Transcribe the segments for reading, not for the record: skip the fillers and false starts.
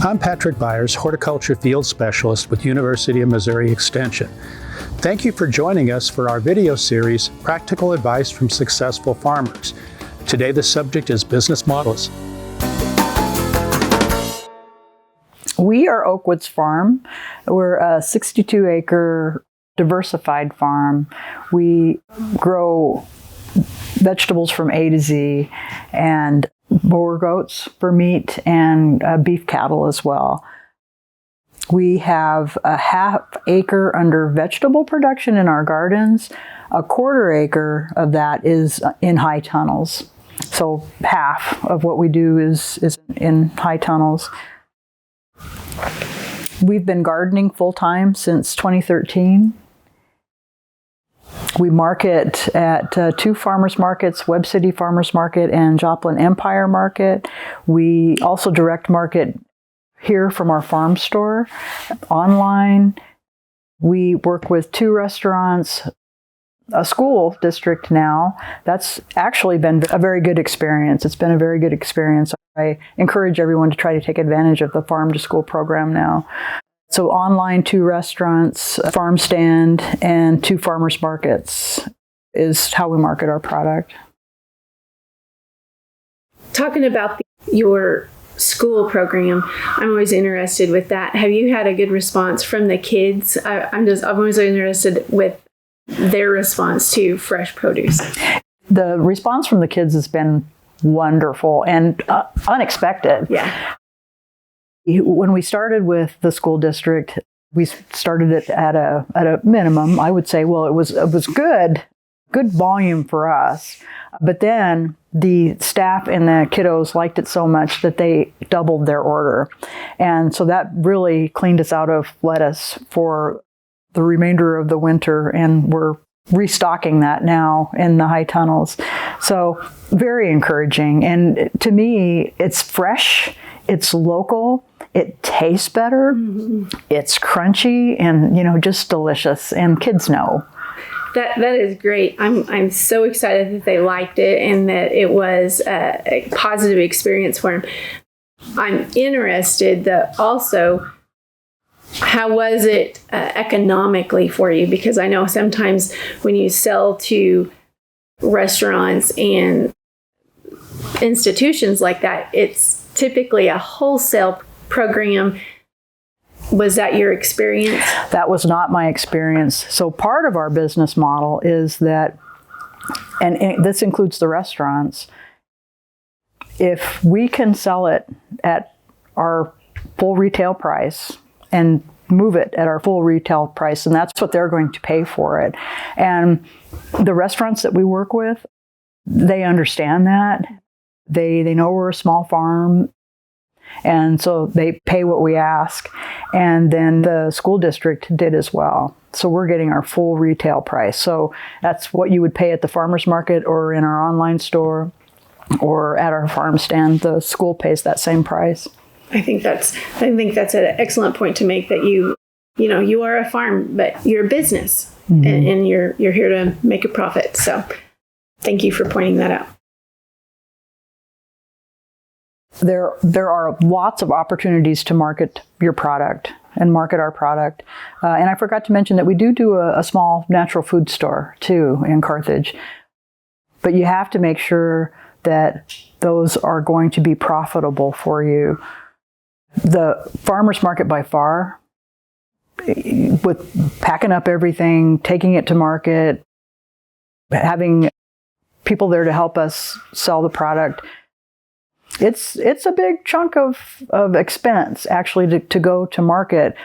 I'm Patrick Byers, Horticulture Field Specialist with University of Missouri Extension. Thank you for joining us for our video series, Practical Advice from Successful Farmers. Today the subject is business models. We are Oakwoods Farm. We're a 62-acre diversified farm. We grow vegetables from A to Z and Boer goats for meat and beef cattle as well. We have a half-acre under vegetable production in our gardens. A quarter-acre of that is in high tunnels. So half of what we do is in high tunnels. We've been gardening full-time since 2013. We market at two farmers markets, Webb City Farmers Market and Joplin Empire Market. We also direct market here from our farm store, online. We work with two restaurants, a school district now. That's actually been a very good experience. It's been a very good experience. I encourage everyone to try to take advantage of the farm to school program now. So online, two restaurants, a farm stand, and two farmers markets is how we market our product. Talking about your school program, I'm always interested with that. Have you had a good response from the kids? I'm always interested with their response to fresh produce. The response from the kids has been wonderful and unexpected. Yeah. When we started with the school district, we started it at a minimum. I would say, well, it was good volume for us. But then the staff and the kiddos liked it so much that they doubled their order. And so that really cleaned us out of lettuce for the remainder of the winter, and we're restocking that now in the high tunnels. So very encouraging. And to me, it's fresh, it's local, it tastes better, it's crunchy, and just delicious. And kids know. That is great. I'm so excited that they liked it and that it was a positive experience for them. I'm interested also, how was it economically for you? Because I know sometimes when you sell to restaurants and institutions like that, it's typically a wholesale program. Was that your experience? That was not my experience. So part of our business model is that, and this includes the restaurants, if we can sell it at our full retail price and move it at our full retail price, and that's what they're going to pay for it. And the restaurants that we work with, they understand that. They know we're a small farm, and so they pay what we ask. And then the school district did as well. So we're getting our full retail price. So that's what you would pay at the farmer's market or in our online store or at our farm stand. The school pays that same price. I think that's an excellent point to make, that you are a farm, but you're a business, and you're here to make a profit. So thank you for pointing that out. There are lots of opportunities to market your product and market our product. And I forgot to mention that we do a small natural food store too in Carthage. But you have to make sure that those are going to be profitable for you. The farmer's market by far, with packing up everything, taking it to market, having people there to help us sell the product, it's a big chunk of expense actually to go to market,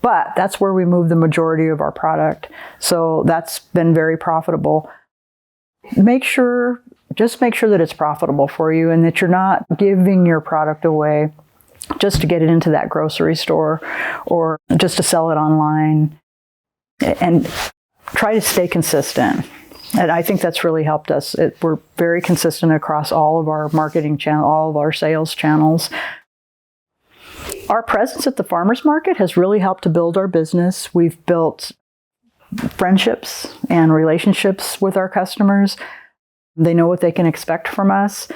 but that's where we move the majority of our product. So that's been very profitable. Just make sure that it's profitable for you and that you're not giving your product away just to get it into that grocery store or just to sell it online, and try to stay consistent. And I think that's really helped us. We're very consistent across all of our marketing channels, all of our sales channels. Our presence at the farmers market has really helped to build our business. We've built friendships and relationships with our customers. They know what they can expect from us.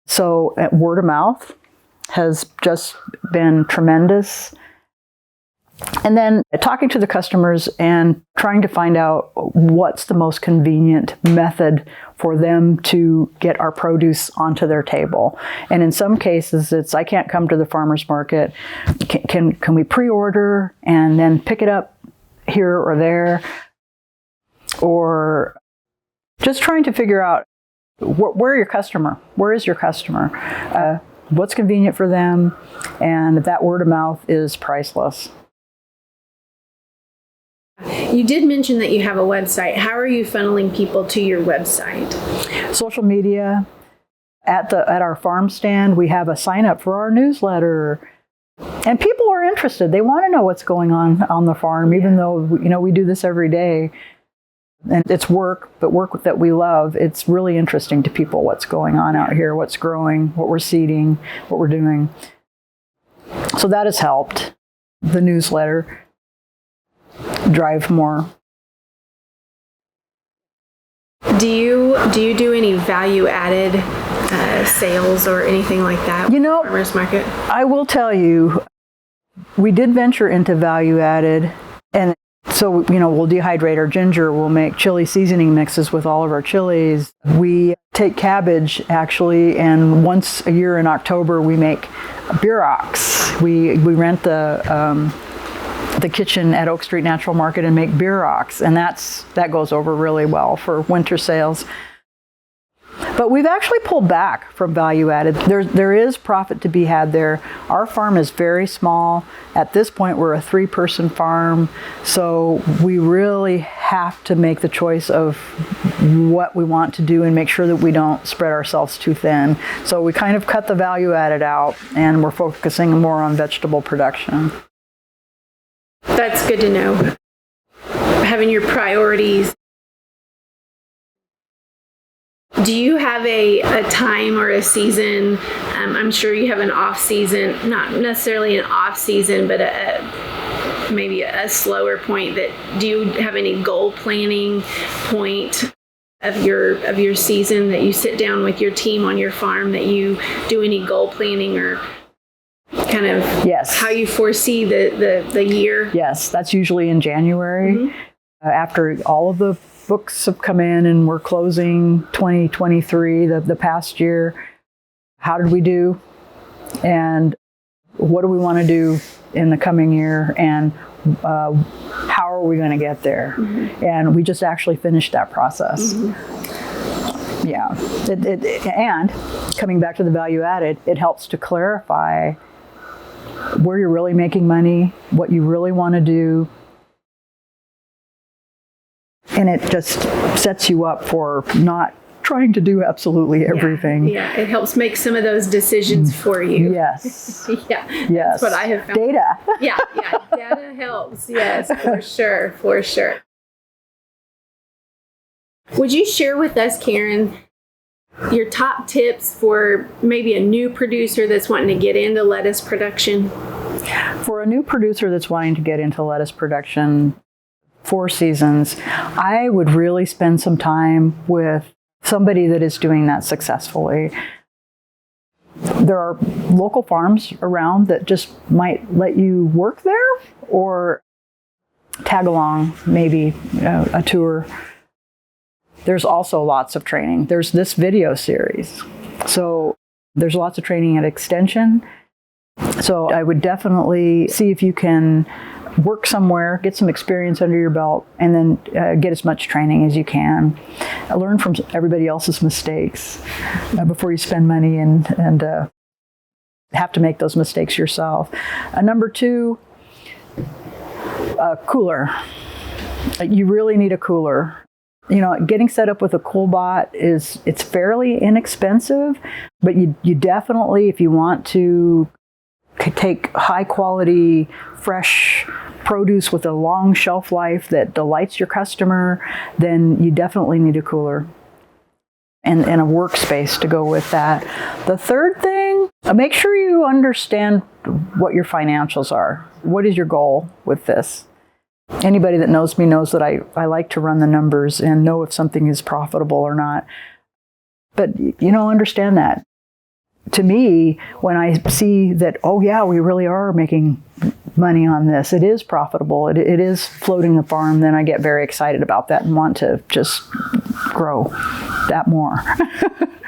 So at word of mouth has just been tremendous. And then talking to the customers and trying to find out what's the most convenient method for them to get our produce onto their table. And in some cases, it's, I can't come to the farmer's market. Can we pre-order and then pick it up here or there? Or just trying to figure out where is your customer? What's convenient for them? And that word of mouth is priceless. You did mention that you have a website. How are you funneling people to your website? Social media. At our farm stand, we have a sign up for our newsletter. And people are interested. They want to know what's going on the farm, even though we do this every day. And it's work, but work that we love. It's really interesting to people what's going on out here, what's growing, what we're seeding, what we're doing. So that has helped. The newsletter drive more. Do you do any value-added sales or anything like that? Farmers market. I will tell you, we did venture into value-added, and so we'll dehydrate our ginger. We'll make chili seasoning mixes with all of our chilies. We take cabbage actually, and once a year in October we make bierox. We rent the kitchen at Oak Street Natural Market and make bierox, and that goes over really well for winter sales. But we've actually pulled back from value added. There is profit to be had there. Our farm is very small. At this point, we're a 3-person farm, so we really have to make the choice of what we want to do and make sure that we don't spread ourselves too thin. So we kind of cut the value added out, and we're focusing more on vegetable production. That's good to know. Having your priorities. Do you have a time or a season? I'm sure you have an off season, not necessarily an off season, but maybe a slower point. Do you have any goal planning point of your season that you sit down with your team on your farm, that you do any goal planning or kind of how you foresee the year? Yes, that's usually in January. Mm-hmm. After all of the books have come in and we're closing 2023, the past year. How did we do? And what do we want to do in the coming year? And how are we going to get there? Mm-hmm. And we just actually finished that process. Mm-hmm. Yeah. And coming back to the value added, it helps to clarify where you're really making money, what you really want to do. And it just sets you up for not trying to do absolutely everything. Yeah, it helps make some of those decisions for you. Yes. Yes. That's what I have found. Data. Yeah, data helps. Yes, for sure. Would you share with us, Karen, your top tips for maybe a new producer that's wanting to get into lettuce production? For a new producer that's wanting to get into lettuce production, 4 seasons, I would really spend some time with somebody that is doing that successfully. There are local farms around that just might let you work there or tag along, maybe a tour. There's also lots of training. There's this video series. So there's lots of training at Extension. So I would definitely see if you can work somewhere, get some experience under your belt, and then get as much training as you can. Learn from everybody else's mistakes before you spend money and have to make those mistakes yourself. Number 2, cooler. You really need a cooler. Getting set up with a CoolBot it's fairly inexpensive, but you definitely, if you want to take high quality, fresh produce with a long shelf life that delights your customer, then you definitely need a cooler and a workspace to go with that. The third thing, make sure you understand what your financials are. What is your goal with this? Anybody that knows me knows that I like to run the numbers and know if something is profitable or not. But, understand that. to me, when I see that, oh yeah, we really are making money on this, it is profitable, it is floating the farm, then I get very excited about that and want to just grow that more.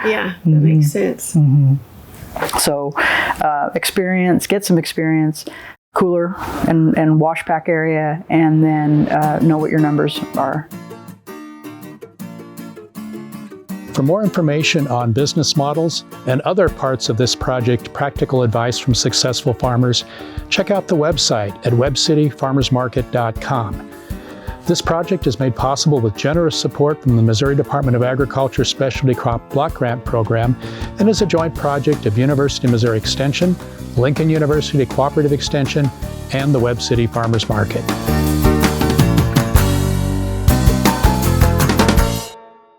Yeah, that makes sense. So get some experience, cooler and wash pack area, and then know what your numbers are. For more information on business models and other parts of this project, Practical Advice from Successful Farmers, check out the website at webcityfarmersmarket.com. This project is made possible with generous support from the Missouri Department of Agriculture Specialty Crop Block Grant Program and is a joint project of University of Missouri Extension, Lincoln University Cooperative Extension, and the Web City Farmers Market.